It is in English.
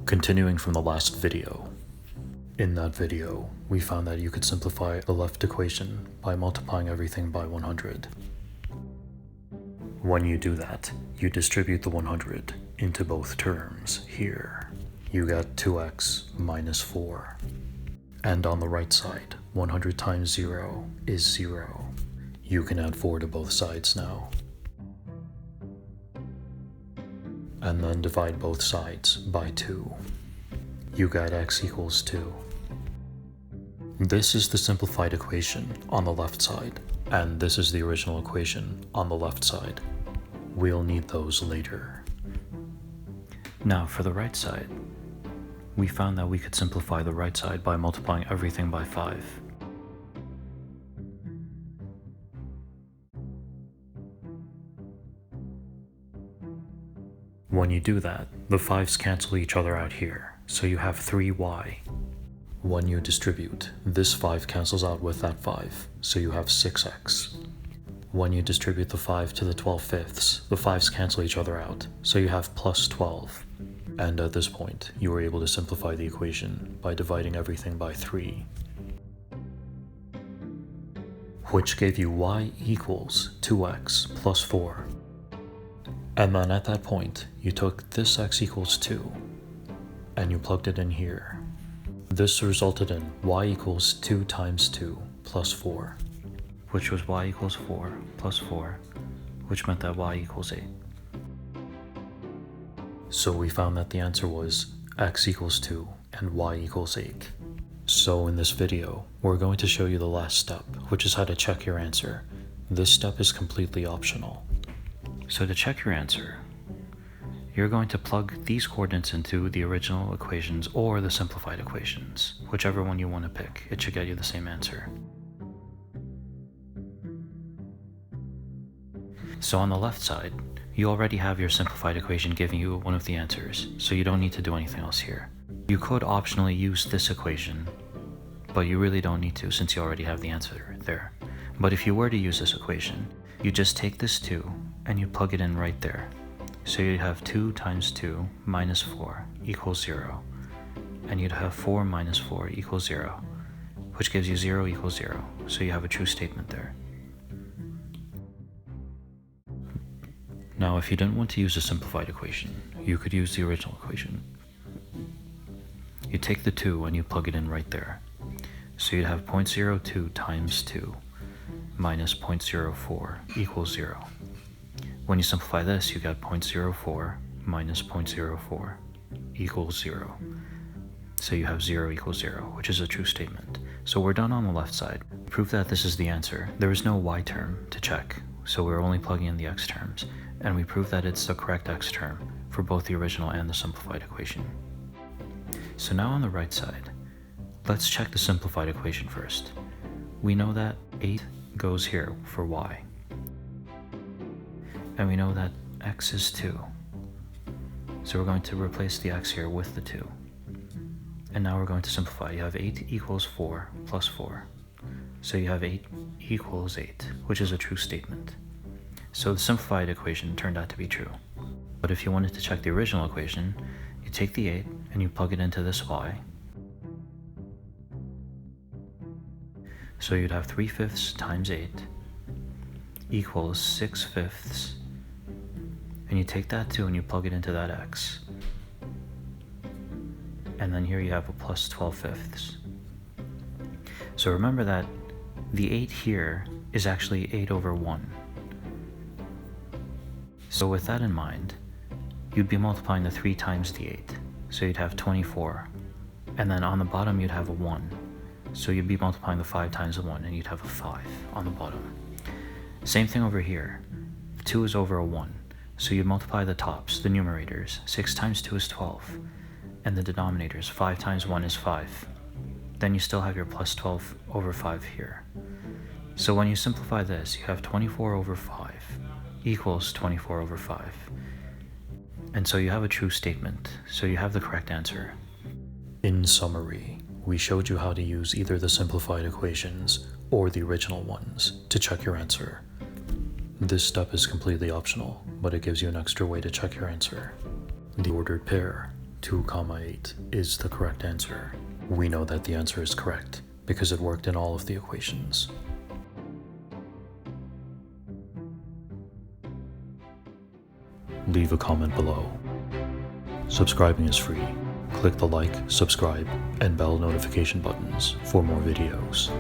Continuing from the last video. In that video, we found that you could simplify the left equation by multiplying everything by 100. When you do that, you distribute the 100 into both terms here. You get 2x minus 4. And on the right side, 100 times 0 is 0. You can add 4 to both sides now. And then divide both sides by 2. You get x equals 2. This is the simplified equation on the left side, and this is the original equation on the left side. We'll need those later. Now for the right side, we found that we could simplify the right side by multiplying everything by 5. When you do that, the 5's cancel each other out here, so you have 3y. When you distribute, this 5 cancels out with that 5, so you have 6x. When you distribute the 5 to the 12/5, the 5's cancel each other out, so you have plus 12. And at this point, you were able to simplify the equation by dividing everything by 3, which gave you y equals 2x plus 4. And then at that point, you took this x equals 2, and you plugged it in here. This resulted in y equals 2 times 2 plus 4, which was y equals 4 plus 4, which meant that y equals 8. So we found that the answer was x equals 2 and y equals 8. So in this video, we're going to show you the last step, which is how to check your answer. This step is completely optional. So to check your answer, you're going to plug these coordinates into the original equations or the simplified equations, whichever one you want to pick. It should get you the same answer. So on the left side, you already have your simplified equation giving you one of the answers, so you don't need to do anything else here. You could optionally use this equation, but you really don't need to since you already have the answer there. But if you were to use this equation, you just take this 2 and you plug it in right there. So you'd have 2 times 2 minus 4 equals 0, and you'd have 4 minus 4 equals 0, which gives you 0 equals 0, so you have a true statement there. Now if you didn't want to use a simplified equation, you could use the original equation. You take the 2 and you plug it in right there. So you'd have 0.02 times 2 minus 0.04 equals 0. When you simplify this, you get 0.04 minus 0.04 equals 0. So you have 0 equals 0, which is a true statement. So we're done on the left side. Prove that this is the answer. There is no y term to check, so we're only plugging in the x terms. And we prove that it's the correct x term for both the original and the simplified equation. So now on the right side, let's check the simplified equation first. We know that 8 goes here for y. And we know that x is 2. So we're going to replace the x here with the 2. And now we're going to simplify. You have 8 equals 4 plus 4. So you have 8 equals 8, which is a true statement. So the simplified equation turned out to be true. But if you wanted to check the original equation, you take the 8 and you plug it into this y. So you'd have 3/5 times 8 equals 6/5. And you take that 2 and you plug it into that x. And then here you have a plus 12/5. So remember that the 8 here is actually 8 over 1. So with that in mind, you'd be multiplying the 3 times the 8. So you'd have 24. And then on the bottom you'd have a 1. So you'd be multiplying the 5 times the 1 and you'd have a 5 on the bottom. Same thing over here. 2 is over a 1. So you multiply the tops, the numerators. 6 times 2 is 12. And the denominators, 5 times 1 is 5. Then you still have your plus 12 over 5 here. So when you simplify this, you have 24 over 5 equals 24 over 5. And so you have a true statement. So you have the correct answer. In summary, we showed you how to use either the simplified equations or the original ones to check your answer. This step is completely optional, but it gives you an extra way to check your answer. The ordered pair 2, 8 is the correct answer. We know that the answer is correct because it worked in all of the equations. Leave a comment below. Subscribing is free. Click the like, subscribe, and bell notification buttons for more videos.